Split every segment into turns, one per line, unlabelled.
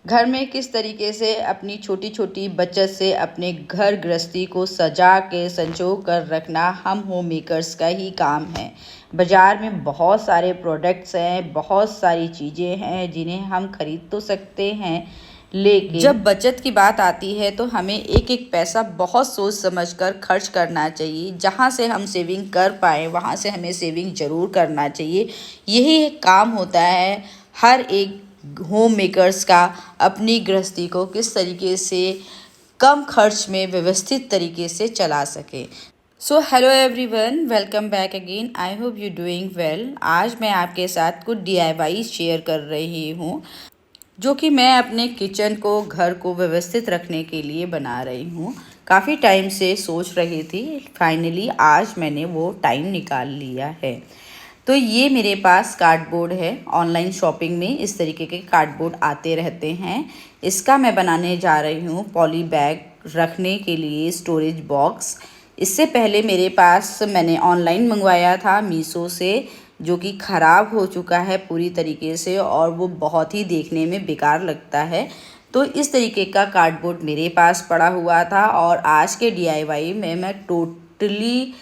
घर में किस तरीके से अपनी छोटी छोटी बचत से अपने घर गृहस्थी को सजा के संजो कर रखना हम होम मेकर्स का ही काम है। बाज़ार में बहुत सारे प्रोडक्ट्स हैं, बहुत सारी चीज़ें हैं जिन्हें हम खरीद तो सकते हैं, लेकिन जब बचत की बात आती है तो हमें एक एक पैसा बहुत सोच समझ कर खर्च करना चाहिए। जहाँ से हम सेविंग कर पाएँ वहाँ से हमें सेविंग ज़रूर करना चाहिए। यही काम होता है हर एक होम मेकर्स का, अपनी गृहस्थी को किस तरीके से कम खर्च में व्यवस्थित तरीके से चला सके। So hello everyone, welcome back again. I hope you doing well. आज मैं आपके साथ कुछ DIY शेयर कर रही हूँ जो कि मैं अपने किचन को, घर को व्यवस्थित रखने के लिए बना रही हूँ। काफ़ी टाइम से सोच रही थी, फाइनली आज मैंने वो टाइम निकाल लिया है। तो ये मेरे पास कार्डबोर्ड है। ऑनलाइन शॉपिंग में इस तरीके के कार्डबोर्ड आते रहते हैं। इसका मैं बनाने जा रही हूँ पॉली बैग रखने के लिए स्टोरेज बॉक्स। इससे पहले मेरे पास मैंने ऑनलाइन मंगवाया था मीशो से, जो कि ख़राब हो चुका है पूरी तरीके से और वो बहुत ही देखने में बेकार लगता है। तो इस तरीके का कार्डबोर्ड मेरे पास पड़ा हुआ था और आज के DIY में मैं टोटली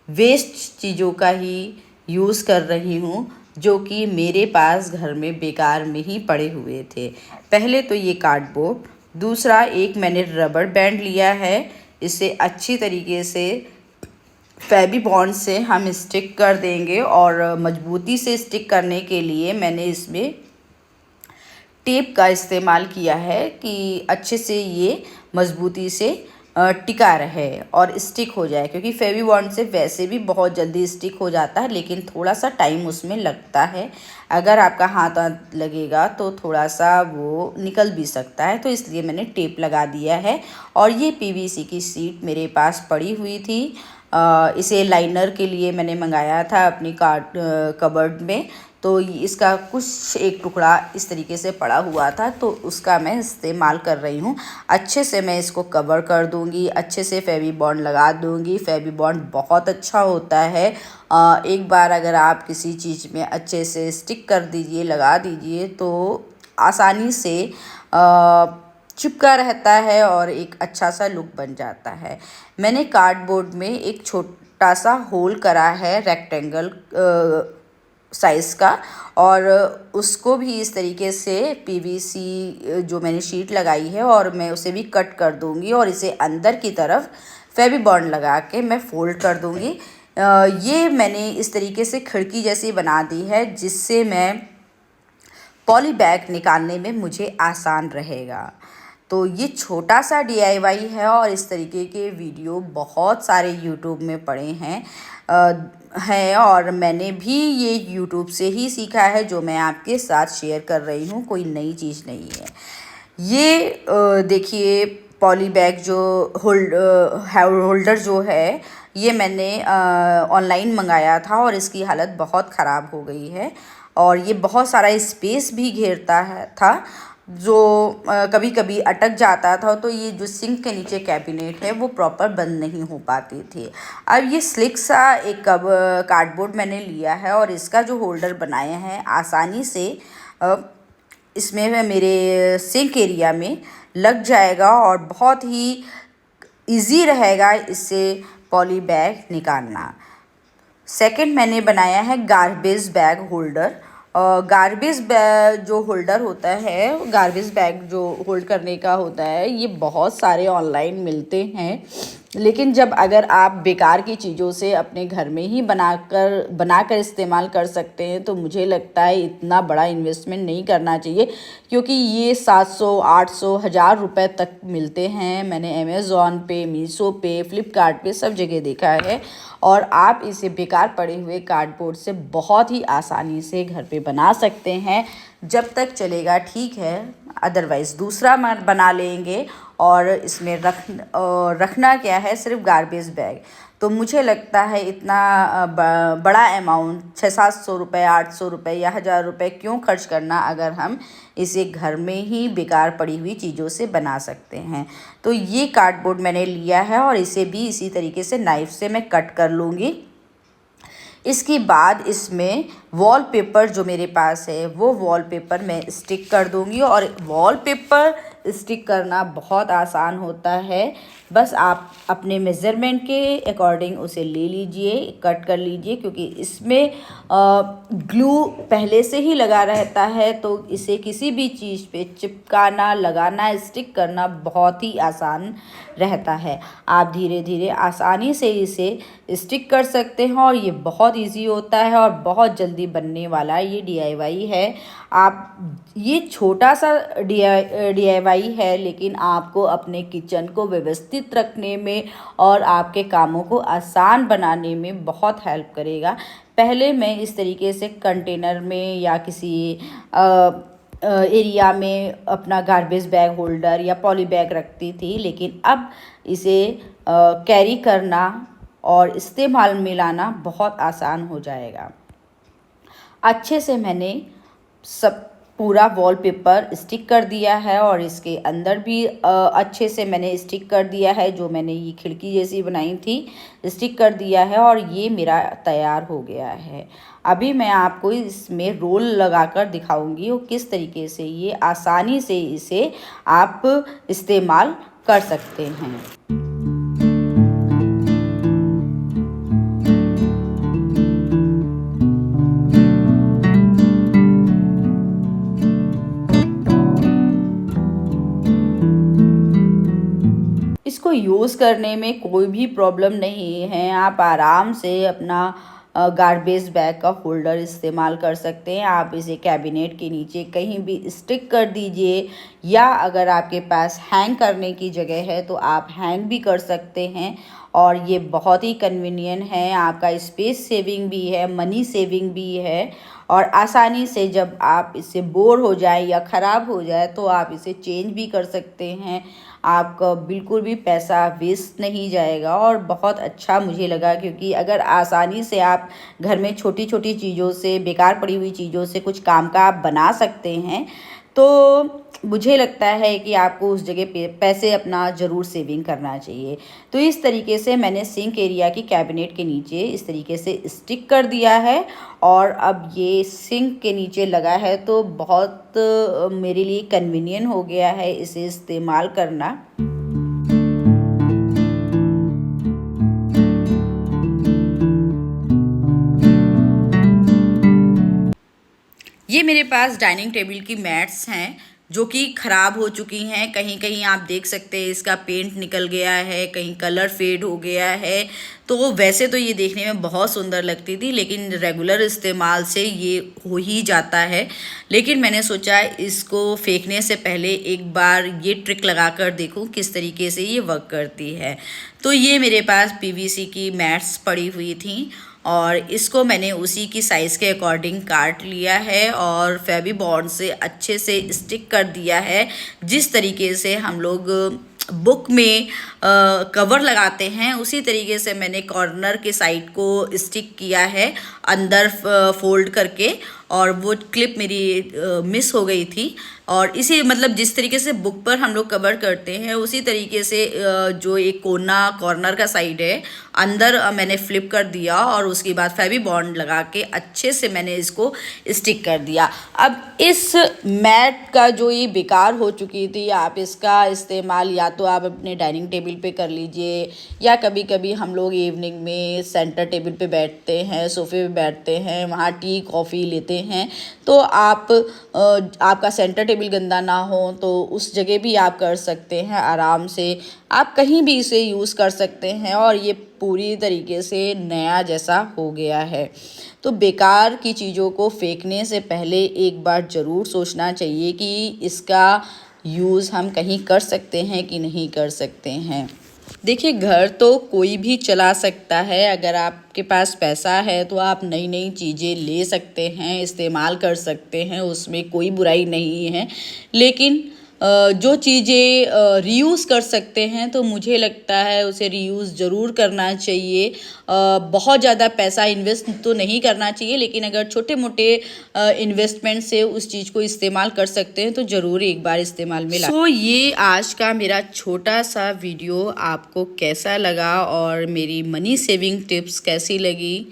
वेस्ट चीज़ों का ही यूज़ कर रही हूँ, जो कि मेरे पास घर में बेकार में ही पड़े हुए थे। पहले तो ये कार्डबोर्ड, दूसरा एक मैंने रबड़ बैंड लिया है। इसे अच्छी तरीके से फेवी बॉन्ड से हम स्टिक कर देंगे और मजबूती से स्टिक करने के लिए मैंने इसमें टेप का इस्तेमाल किया है कि अच्छे से ये मजबूती से टिका रहे और स्टिक हो जाए, क्योंकि फेवी बॉन्ड से वैसे भी बहुत जल्दी स्टिक हो जाता है, लेकिन थोड़ा सा टाइम उसमें लगता है। अगर आपका हाथ लगेगा तो थोड़ा सा वो निकल भी सकता है, तो इसलिए मैंने टेप लगा दिया है। और ये PVC की शीट मेरे पास पड़ी हुई थी। इसे लाइनर के लिए मैंने मंगाया था अपनी कबर्ड में। तो इसका कुछ एक टुकड़ा इस तरीके से पड़ा हुआ था, तो उसका मैं इस्तेमाल कर रही हूँ। अच्छे से मैं इसको कवर कर दूँगी, अच्छे से फेवी बॉन्ड लगा दूँगी। फेवी बॉन्ड बहुत अच्छा होता है। एक बार अगर आप किसी चीज़ में अच्छे से स्टिक कर दीजिए, लगा दीजिए, तो आसानी से चिपका रहता है और एक अच्छा सा लुक बन जाता है। मैंने कार्डबोर्ड में एक छोटा सा होल करा है रेक्टेंगल साइज़ का, और उसको भी इस तरीके से PVC जो मैंने शीट लगाई है और मैं उसे भी कट कर दूंगी और इसे अंदर की तरफ फेवी बॉन्ड लगा के मैं फोल्ड कर दूंगी। ये मैंने इस तरीके से खिड़की जैसी बना दी है, जिससे मैं पॉली बैग निकालने में मुझे आसान रहेगा। तो ये छोटा सा DIY है और इस तरीके के वीडियो बहुत सारे यूट्यूब में पड़े हैं और मैंने भी ये यूट्यूब से ही सीखा है, जो मैं आपके साथ शेयर कर रही हूँ। कोई नई चीज़ नहीं है ये। देखिए, पॉली बैग जो होल्डर जो है, ये मैंने ऑनलाइन मंगाया था और इसकी हालत बहुत ख़राब हो गई है और ये बहुत सारा स्पेस भी घेरता था, जो कभी कभी अटक जाता था। तो ये जो सिंक के नीचे कैबिनेट है वो प्रॉपर बंद नहीं हो पाती थी। अब ये स्लिक सा एक कार्डबोर्ड मैंने लिया है और इसका जो होल्डर बनाए हैं आसानी से इसमें मेरे सिंक एरिया में लग जाएगा और बहुत ही इजी रहेगा इससे पॉली बैग निकालना। सेकंड मैंने बनाया है garbage bag holder. Garbage bag जो होल्डर होता है, गार्बेज बैग जो होल्ड करने का होता है, ये बहुत सारे ऑनलाइन मिलते हैं, लेकिन जब अगर आप बेकार की चीज़ों से अपने घर में ही बनाकर इस्तेमाल कर सकते हैं, तो मुझे लगता है इतना बड़ा इन्वेस्टमेंट नहीं करना चाहिए, क्योंकि ये 700, 800, 1000 रुपये तक मिलते हैं। मैंने अमेज़ॉन पे, मीशो पे, फ्लिपकार्ट पे सब जगह देखा है और आप इसे बेकार पड़े हुए कार्डबोर्ड से बहुत ही आसानी से घर पे बना सकते हैं। जब तक चलेगा ठीक है, अदरवाइज़ दूसरा बना लेंगे। और इसमें रखना क्या है, सिर्फ गार्बेज बैग। तो मुझे लगता है इतना बड़ा अमाउंट 600-700 रुपये, 800 रुपये या 1000 रुपये क्यों खर्च करना, अगर हम इसे घर में ही बेकार पड़ी हुई चीज़ों से बना सकते हैं। तो ये कार्डबोर्ड मैंने लिया है और इसे भी इसी तरीके से नाइफ़ से मैं कट कर लूँगी। इसके बाद इसमें वॉलपेपर जो मेरे पास है वो वॉलपेपर मैं स्टिक कर दूंगी। और वॉलपेपर स्टिक करना बहुत आसान होता है। बस आप अपने मेज़रमेंट के अकॉर्डिंग उसे ले लीजिए, कट कर लीजिए, क्योंकि इसमें ग्लू पहले से ही लगा रहता है, तो इसे किसी भी चीज़ पे चिपकाना, लगाना, स्टिक करना बहुत ही आसान रहता है। आप धीरे धीरे आसानी से इसे स्टिक कर सकते हैं और ये बहुत इजी होता है और बहुत जल्दी बनने वाला ये DIY है। आप ये छोटा सा DIY है, लेकिन आपको अपने किचन को व्यवस्थित रखने में और आपके कामों को आसान बनाने में बहुत हेल्प करेगा। पहले मैं इस तरीके से कंटेनर में या किसी एरिया में अपना गार्बेज बैग होल्डर या पॉली बैग रखती थी, लेकिन अब इसे कैरी करना और इस्तेमाल में लाना बहुत आसान हो जाएगा। अच्छे से मैंने सब पूरा वॉलपेपर स्टिक कर दिया है और इसके अंदर भी अच्छे से मैंने स्टिक कर दिया है। जो मैंने ये खिड़की जैसी बनाई थी स्टिक कर दिया है और ये मेरा तैयार हो गया है। अभी मैं आपको इसमें रोल लगाकर दिखाऊंगी और किस तरीके से ये आसानी से इसे आप इस्तेमाल कर सकते हैं। इसको यूज़ करने में कोई भी प्रॉब्लम नहीं है। आप आराम से अपना गार्बेज बैग का होल्डर इस्तेमाल कर सकते हैं। आप इसे कैबिनेट के नीचे कहीं भी स्टिक कर दीजिए, या अगर आपके पास हैंग करने की जगह है तो आप हैंग भी कर सकते हैं। और ये बहुत ही कन्वीनियंट है, आपका स्पेस सेविंग भी है, मनी सेविंग भी है। और आसानी से जब आप इससे बोर हो जाए या ख़राब हो जाए तो आप इसे चेंज भी कर सकते हैं। आपका बिल्कुल भी पैसा वेस्ट नहीं जाएगा और बहुत अच्छा मुझे लगा, क्योंकि अगर आसानी से आप घर में छोटी छोटी चीज़ों से, बेकार पड़ी हुई चीज़ों से कुछ काम का आप बना सकते हैं, तो मुझे लगता है कि आपको उस जगह पे पैसे अपना ज़रूर सेविंग करना चाहिए। तो इस तरीके से मैंने सिंक एरिया की कैबिनेट के नीचे इस तरीके से स्टिक कर दिया है और अब ये सिंक के नीचे लगा है, तो बहुत मेरे लिए कन्वीनियंट हो गया है इसे इस्तेमाल करना। ये मेरे पास डाइनिंग टेबल की मैट्स हैं जो कि ख़राब हो चुकी हैं। कहीं कहीं आप देख सकते हैं इसका पेंट निकल गया है, कहीं कलर फेड हो गया है। तो वैसे तो ये देखने में बहुत सुंदर लगती थी, लेकिन रेगुलर इस्तेमाल से ये हो ही जाता है। लेकिन मैंने सोचा इसको फेंकने से पहले एक बार ये ट्रिक लगा कर देखूँ किस तरीके से ये वर्क करती है। तो ये मेरे पास PVC की मैट्स पड़ी हुई थी और इसको मैंने उसी की साइज़ के अकॉर्डिंग काट लिया है और फेवी बॉन्ड से अच्छे से स्टिक कर दिया है। जिस तरीके से हम लोग बुक में कवर लगाते हैं उसी तरीके से मैंने कॉर्नर के साइड को स्टिक किया है अंदर फोल्ड करके, और वो क्लिप मेरी मिस हो गई थी। और इसी मतलब जिस तरीके से बुक पर हम लोग कवर करते हैं उसी तरीके से जो एक कोना कॉर्नर का साइड है अंदर मैंने फ्लिप कर दिया और उसके बाद फेवी बॉन्ड लगा के अच्छे से मैंने इसको स्टिक कर दिया। अब इस मैट का जो ये बेकार हो चुकी थी, आप इसका इस्तेमाल या तो आप अपने डाइनिंग टेबल पे कर लीजिए, या कभी कभी हम लोग इवनिंग में सेंटर टेबल पे बैठते हैं, सोफे पे बैठते हैं, वहाँ टी कॉफ़ी लेते हैं, तो आपका सेंटर टेबल गंदा ना हो तो उस जगह भी आप कर सकते हैं आराम से। आप कहीं भी इसे यूज़ कर सकते हैं और ये पूरी तरीके से नया जैसा हो गया है। तो बेकार की चीज़ों को फेंकने से पहले एक बार ज़रूर सोचना चाहिए कि इसका यूज़ हम कहीं कर सकते हैं कि नहीं कर सकते हैं। देखिए, घर तो कोई भी चला सकता है। अगर आपके पास पैसा है तो आप नई नई चीज़ें ले सकते हैं, इस्तेमाल कर सकते हैं, उसमें कोई बुराई नहीं है। लेकिन जो चीज़ें रीयूज़ कर सकते हैं तो मुझे लगता है उसे रीयूज़ ज़रूर करना चाहिए। बहुत ज़्यादा पैसा इन्वेस्ट तो नहीं करना चाहिए, लेकिन अगर छोटे मोटे इन्वेस्टमेंट से उस चीज़ को इस्तेमाल कर सकते हैं तो ज़रूर एक बार इस्तेमाल में सो ये आज का मेरा छोटा सा वीडियो आपको कैसा लगा और मेरी मनी सेविंग टिप्स कैसी लगी,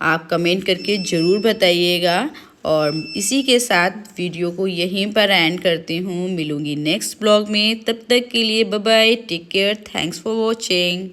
आप कमेंट करके ज़रूर बताइएगा। और इसी के साथ वीडियो को यहीं पर एंड करती हूँ। मिलूँगी नेक्स्ट ब्लॉग में, तब तक के लिए bye bye, take care, thanks for watching.